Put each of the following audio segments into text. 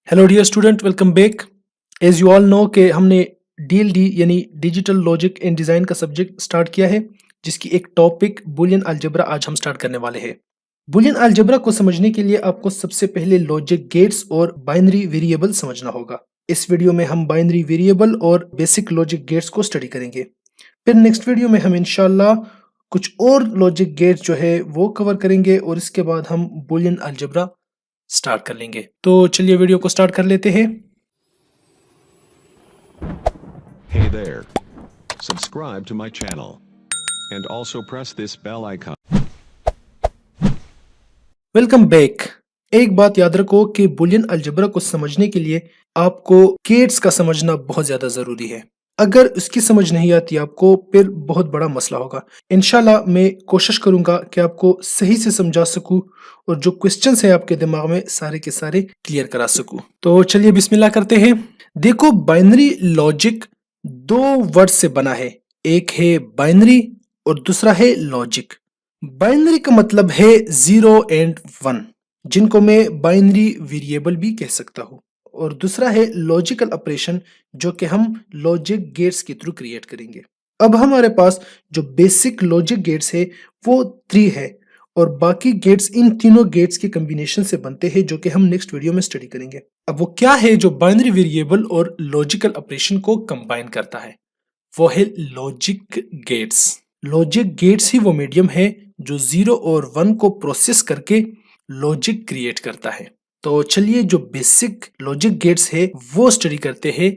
Hello dear student, welcome back. As you all know कि हमने DLD यानी digital logic and design का subject start किया है, जिसकी एक टॉपिक बुलियन अलजेब्रा आज हम स्टार्ट करने वाले हैं। बुलियन अलजेब्रा को समझने के लिए आपको सबसे पहले लॉजिक गेट्स और बाइनरी वेरिएबल समझना होगा। इस वीडियो में हम बाइनरी वेरिएबल और बेसिक लॉजिक गेट्स को स्टडी करेंगे। फिर नेक्स्ट वीडियो में हम इंशाल्लाह कुछ और लॉजिक गेट्स जो है वो कवर करेंगे और इसके बाद हम बुलियन अलजेब्रा स्टार्ट कर लेंगे। तो चलिए वीडियो को स्टार्ट कर लेते हैं। Hey there. Subscribe to my channel. And also press this bell icon. Welcome back. एक बात याद रखो कि बुलियन अलजेब्रा को समझने के लिए आपको गेट्स का समझना बहुत ज्यादा जरूरी है। अगर उसकी समझ नहीं आती आपको, फिर बहुत बड़ा मसला होगा। इंशाल्लाह मैं कोशिश करूंगा कि आपको सही से समझा सकूं और जो क्वेश्चंस है आपके दिमाग में सारे के सारे क्लियर करा सकूं। तो चलिए बिस्मिल्लाह करते हैं। देखो, बाइनरी लॉजिक दो वर्ड से बना है, एक है बाइनरी और दूसरा है लॉजिक। बाइनरी का मतलब है 0 एंड 1, जिनको मैं बाइनरी वेरिएबल भी कह सकता हूँ, और दूसरा है लॉजिकल ऑपरेशन, जो कि हम लॉजिक गेट्स के थ्रू क्रिएट करेंगे। अब हमारे पास जो बेसिक लॉजिक गेट्स है वो 3 है, और बाकी गेट्स इन तीनों गेट्स के कॉम्बिनेशन से बनते हैं, जो कि हम नेक्स्ट वीडियो में स्टडी करेंगे। अब वो क्या है जो बाइनरी वेरिएबल और लॉजिकल ऑपरेशन को कंबाइन करता है? वो है लॉजिक गेट्स। लॉजिक गेट्स ही वो मीडियम है जो 0 और 1 को प्रोसेस करके लॉजिक क्रिएट करता है। तो चलिए जो बेसिक लॉजिक गेट्स है वो स्टडी करते हैं।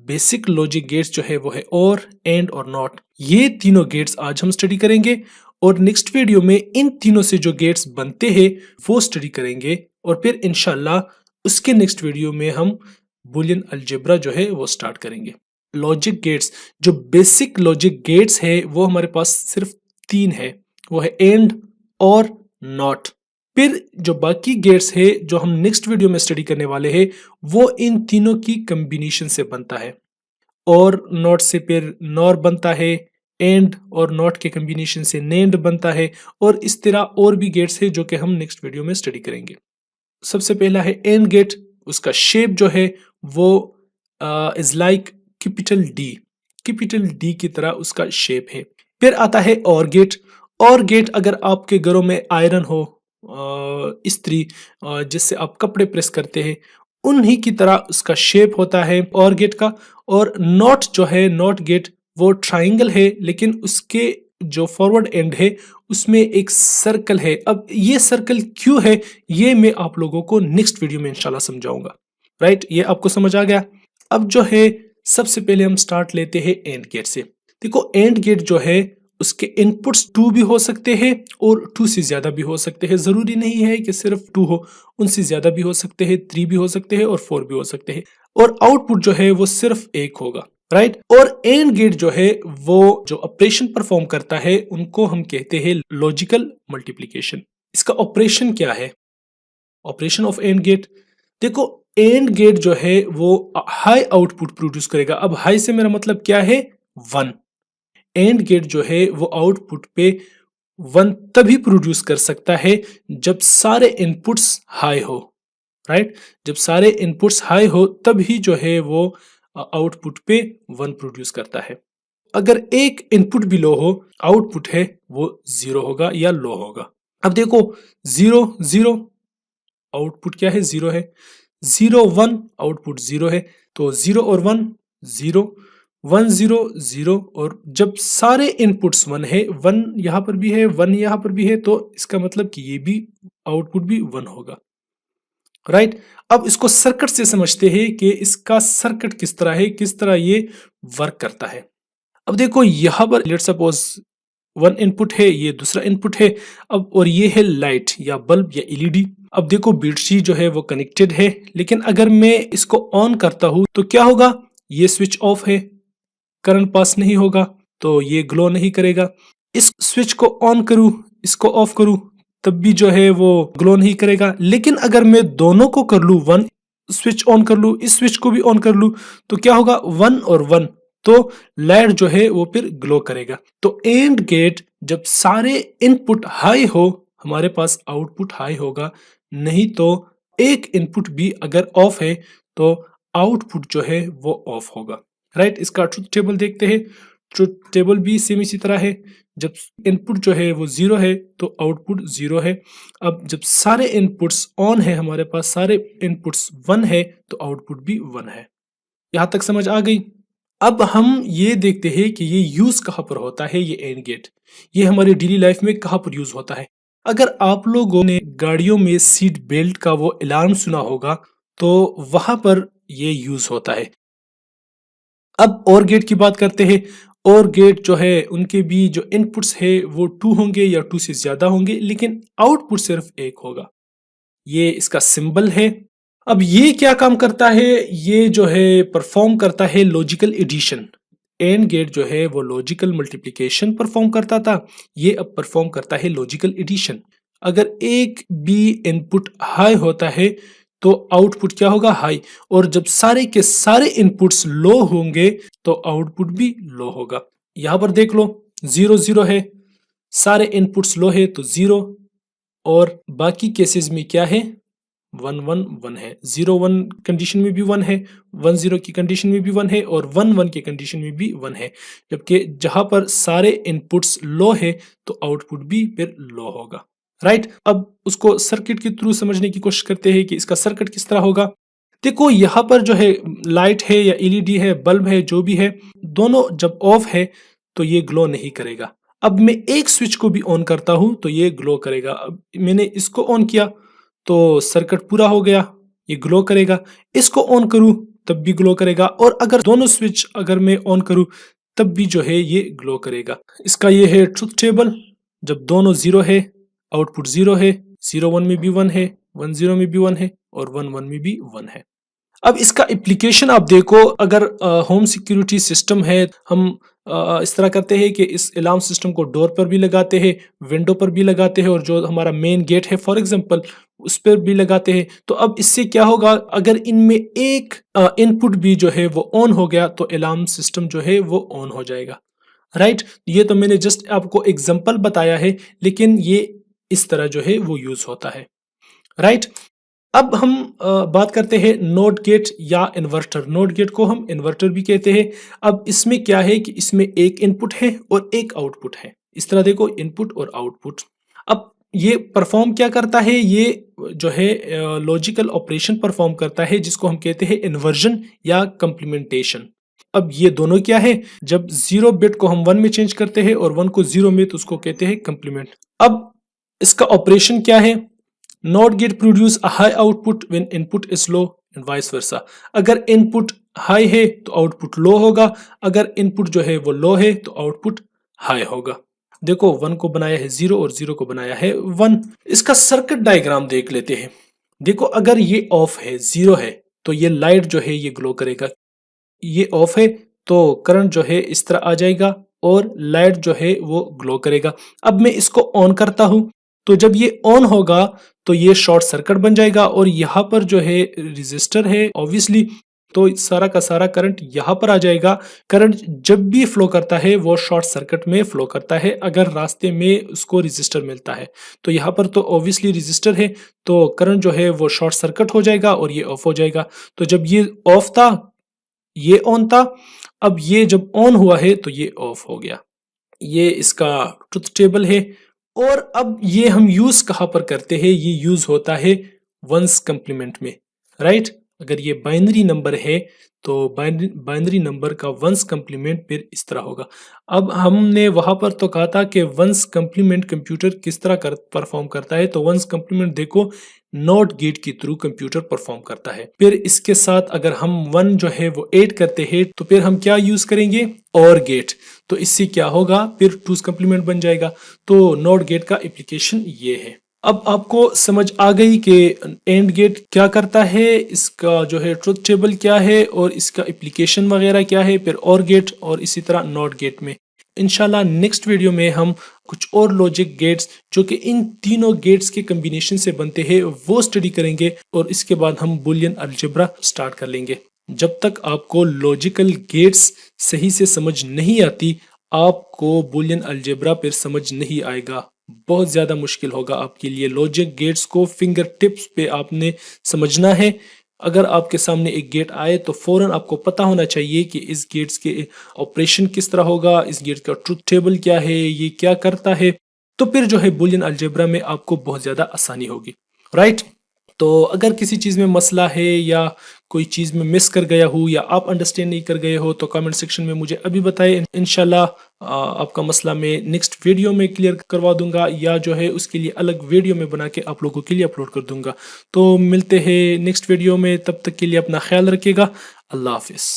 बेसिक लॉजिक गेट्स जो है वो है और, एंड और नॉट। ये तीनों गेट्स आज हम स्टडी करेंगे, और नेक्स्ट वीडियो में इन तीनों से जो गेट्स बनते हैं वो स्टडी करेंगे, और फिर इंशाल्लाह उसके नेक्स्ट वीडियो में हम बुलियन अलजेब्रा जो है वो स्टार्ट करेंगे। लॉजिक गेट्स, जो बेसिक लॉजिक गेट्स है वो हमारे पास सिर्फ 3 है, वो है एंड, और, नॉट। फिर जो बाकी गेट्स है जो हम नेक्स्ट वीडियो में स्टडी करने वाले हैं वो इन तीनों की कॉम्बिनेशन से बनता है। और नॉट से फिर नॉर बनता है, एंड और नॉट के कॉम्बिनेशन से नेंड बनता है, और इस तरह और भी गेट्स है जो कि हम नेक्स्ट वीडियो में स्टडी करेंगे। सबसे पहला है एंड गेट। उसका शेप जो है वो इज लाइक कैपिटल डी की तरह उसका शेप है। फिर आता है और गेट। और गेट, अगर आपके घरों में आयरन हो, इस्त्री, जिससे आप कपड़े प्रेस करते हैं, उन्हीं की तरह उसका शेप होता है और गेट का। और नॉट जो है, नॉट गेट, वो ट्राइंगल है, लेकिन उसके जो फॉरवर्ड एंड है उसमें एक सर्कल है। अब ये सर्कल क्यों है ये मैं आप लोगों को नेक्स्ट वीडियो में इंशाल्लाह समझाऊंगा। राइट, ये आपको समझ आ गया। अब जो है सबसे पहले हम स्टार्ट लेते हैं एंड गेट से। देखो, एंड गेट जो है उसके इनपुट्स 2 भी हो सकते हैं और 2 से ज्यादा भी हो सकते हैं। जरूरी नहीं है कि सिर्फ 2 हो, उनसे ज्यादा भी हो सकते हैं, 3 भी हो सकते हैं और 4 भी हो सकते हैं। और आउटपुट जो है वो सिर्फ 1 होगा। राइट, और एंड गेट जो है वो जो ऑपरेशन परफॉर्म करता है उनको हम कहते हैं लॉजिकल मल्टीप्लिकेशन। इसका ऑपरेशन क्या है? ऑपरेशन ऑफ एंड गेट, देखो एंड गेट जो है वो हाई आउटपुट प्रोड्यूस करेगा। अब हाई से मेरा मतलब क्या है? 1। एंड गेट जो है वो आउटपुट पे 1 तभी प्रोड्यूस कर सकता है जब सारे इनपुट्स हाई हो। राइट, जब सारे इनपुट्स हाई हो तभी जो है वो आउटपुट पे 1 प्रोड्यूस करता है। अगर एक इनपुट भी लो हो, आउटपुट है वो 0 होगा या लो होगा। अब देखो 0 0, आउटपुट क्या है? 0 है। 0 1, आउटपुट 0 है। तो 0 और 1 0, 1 0 0, और जब सारे इनपुट्स 1 है, 1 यहां पर भी है, 1 यहां पर भी है, तो इसका मतलब कि ये भी आउटपुट भी 1 होगा। राइट, अब इसको सर्किट से समझते हैं कि इसका सर्किट किस तरह है, किस तरह ये वर्क करता है। अब देखो यहां पर लेट्स सपोज 1 इनपुट है, ये दूसरा इनपुट है। अब और ये है लाइट या बल्ब या एलईडी। अब देखो बैटरी जो है वो कनेक्टेड है, लेकिन अगर मैं इसको ऑन करता हूं तो क्या होगा? ये स्विच ऑफ है, करंट पास नहीं होगा, तो ये ग्लो नहीं करेगा। इस स्विच को ऑन करूं, इसको ऑफ करूं, तब भी जो है वो ग्लो नहीं करेगा। लेकिन अगर मैं दोनों को कर लूं, 1 स्विच ऑन कर लूं, इस स्विच को भी ऑन कर लूं, तो क्या होगा? 1 और 1, तो लाइट जो है वो फिर ग्लो करेगा। तो एंड गेट जब सारे इनपुट हाई हो, हमारे पास आउटपुट हाई होगा, नहीं तो एक इनपुट भी अगर ऑफ है तो आउटपुट जो है वो ऑफ होगा, राइट। इसका ट्रुथ टेबल देखते हैं। ट्रुथ टेबल भी सेम इसी तरह है। जब इनपुट जो है वो जीरो है तो आउटपुट जीरो है। अब जब सारे इनपुट्स ऑन है, हमारे पास सारे इनपुट्स वन है तो आउटपुट भी वन है। यहां तक समझ आ गई। अब हम ये देखते हैं कि ये यूज कहाँ पर होता है। ये एंड गेट ये हमारी डेली लाइफ में कहाँ पर यूज होता है। अगर आप लोगों ने गाड़ियों में सीट बेल्ट का वो अलार्म सुना होगा तो वहां पर ये यूज होता है। अब और गेट की बात करते हैं। और गेट जो है उनके भी जो इनपुट्स है वो टू होंगे या टू से ज्यादा होंगे, लेकिन आउटपुट सिर्फ एक होगा। ये इसका सिंबल है। अब ये क्या काम करता है, ये जो है परफॉर्म करता है लॉजिकल एडिशन। एंड गेट जो है वो लॉजिकल मल्टीप्लिकेशन परफॉर्म करता था, ये अब परफॉर्म करता है लॉजिकल एडिशन। अगर एक भी इनपुट हाई होता है तो आउटपुट क्या होगा, हाई। और जब सारे के सारे इनपुट्स लो होंगे तो आउटपुट भी लो होगा। यहां पर देख लो, जीरो जीरो है, सारे इनपुट्स लो है तो जीरो, और बाकी केसेस में क्या है, वन वन वन है। जीरो वन कंडीशन में भी वन है, वन जीरो की कंडीशन में भी वन है, और वन वन की कंडीशन में भी वन है। जबकि जहां पर सारे इनपुट्स लो है तो आउटपुट भी फिर लो होगा, राइट। अब उसको सर्किट के थ्रू समझने की कोशिश करते हैं कि इसका सर्किट किस तरह होगा। देखो यहाँ पर जो है लाइट है या एलईडी है, बल्ब है, जो भी है, दोनों जब ऑफ है तो ये ग्लो नहीं करेगा। अब मैं एक स्विच को भी ऑन करता हूं तो ये ग्लो करेगा। अब मैंने इसको ऑन किया तो सर्किट पूरा हो गया, ये ग्लो करेगा। इसको ऑन करूं तब भी ग्लो करेगा, और अगर दोनों स्विच अगर मैं ऑन करूं तब भी जो है ये ग्लो करेगा। इसका ये है ट्रुथ टेबल। जब दोनों जीरो है आउटपुट जीरो है, जीरो वन में भी वन है, वन जीरो में भी वन है, और वन वन में भी वन है। अब इसका एप्लीकेशन आप देखो, अगर होम सिक्योरिटी सिस्टम है, हम इस तरह करते हैं कि इस अलार्म सिस्टम को डोर पर भी लगाते हैं, विंडो पर भी लगाते हैं, और जो हमारा मेन गेट है फॉर एग्जांपल उस पर भी लगाते हैं। तो अब इससे क्या होगा, अगर इनमें एक इनपुट भी जो है वो ऑन हो गया तो अलार्म सिस्टम जो है वो ऑन हो जाएगा, राइट। ये तो मैंने जस्ट आपको एग्जांपल बताया है, लेकिन ये इस तरह जो है वो यूज होता है, राइट। अब हम बात करते हैं नोट गेट या इन्वर्टर। नोट गेट को हम इन्वर्टर भी कहते हैं। अब इसमें क्या है कि इसमें एक इनपुट है और एक आउटपुट है। इस तरह देखो, इनपुट और आउटपुट। अब ये परफॉर्म क्या करता है, ये जो है लॉजिकल ऑपरेशन परफॉर्म करता है, जिसको हम कहते हैं इन्वर्जन या कंप्लीमेंटेशन। अब ये दोनों क्या है, जब जीरो बिट को हम वन में चेंज करते हैं और वन को जीरो में, तो उसको कहते हैं कंप्लीमेंट। अब इसका ऑपरेशन क्या है, not gate produce a high output when input is low and vice versa. अगर इनपुट हाई है तो आउटपुट लो होगा, अगर इनपुट जो है वो लो है तो आउटपुट हाई होगा। देखो, वन को बनाया है जीरो और जीरो को बनाया है वन। इसका सर्किट डायग्राम देख लेते हैं। देखो, अगर ये ऑफ है, जीरो है, तो ये लाइट जो है ये ग्लो करेगा। ये ऑफ है तो करंट जो है इस तरह आ जाएगा और लाइट जो है वो ग्लो करेगा। अब मैं इसको ऑन करता हूं तो जब ये ऑन होगा तो ये शॉर्ट सर्किट बन जाएगा, और यहाँ पर जो है रेजिस्टर है ऑब्वियसली, तो सारा का सारा करंट यहाँ पर आ जाएगा। करंट जब भी फ्लो करता है वो शॉर्ट सर्किट में फ्लो करता है, अगर रास्ते में उसको रेजिस्टर मिलता है। तो यहाँ पर तो ऑब्वियसली रेजिस्टर है, तो करंट जो है वो शॉर्ट सर्किट हो जाएगा और ये ऑफ हो जाएगा। तो जब ये ऑफ था ये ऑन था, अब ये जब ऑन हुआ है तो ये ऑफ हो गया। ये इसका ट्रुथ टेबल है। और अब ये हम यूज कहां पर करते हैं, ये यूज होता है वंस कंप्लीमेंट में, राइट। अगर ये बाइनरी नंबर है तो बाइनरी नंबर का वंस कंप्लीमेंट फिर इस तरह होगा। अब हमने वहां पर तो कहा था कि वंस कंप्लीमेंट कंप्यूटर किस तरह परफॉर्म करता है, तो वंस कंप्लीमेंट देखो नॉट गेट के थ्रू कंप्यूटर परफॉर्म करता है। फिर इसके साथ अगर हम वन जो है वो ऐड करते हैं तो फिर हम क्या यूज करेंगे, और गेट। तो इससे क्या होगा, फिर टूज कंप्लीमेंट बन जाएगा। तो नॉट गेट का एप्लीकेशन ये है। अब आपको समझ आ गई कि एंड गेट क्या करता है, इसका जो है ट्रुथ टेबल क्या है और इसका एप्लीकेशन वगैरह क्या है, फिर और गेट और इसी तरह नॉट गेट में। इंशाल्लाह नेक्स्ट वीडियो में हम कुछ और लॉजिक गेट्स जो कि इन तीनों गेट्स के कम्बिनेशन से बनते हैं वो स्टडी करेंगे, और इसके बाद हम बुलियन अलजेब्रा स्टार्ट कर लेंगे। जब तक आपको लॉजिकल गेट्स सही से समझ नहीं आती, आपको बुलियन अलजेब्रा फिर समझ नहीं आएगा। बहुत ज़्यादा मुश्किल होगा आपके लिए। लॉजिक गेट्स को फिंगर टिप्स पे आपने समझना है। अगर आपके सामने एक गेट आए तो फौरन आपको पता होना चाहिए कि इस गेट्स के ऑपरेशन किस तरह होगा, इस गेट का ट्रुथ टेबल क्या है, ये क्या करता है। तो फिर जो है बुलियन अलजेब्रा में आपको बहुत ज़्यादा आसानी होगी, राइट। तो अगर किसी चीज़ में मसला है या कोई चीज़ में मिस कर गया हूँ या आप अंडरस्टैंड नहीं कर गए हो तो कमेंट सेक्शन में मुझे अभी बताएं। इंशाल्लाह आपका मसला मैं नेक्स्ट वीडियो में क्लियर करवा दूंगा या जो है उसके लिए अलग वीडियो में बना के आप लोगों के लिए अपलोड कर दूंगा। तो मिलते हैं नेक्स्ट वीडियो में, तब तक के लिए अपना ख्याल रखिएगा। अल्लाह हाफिज़।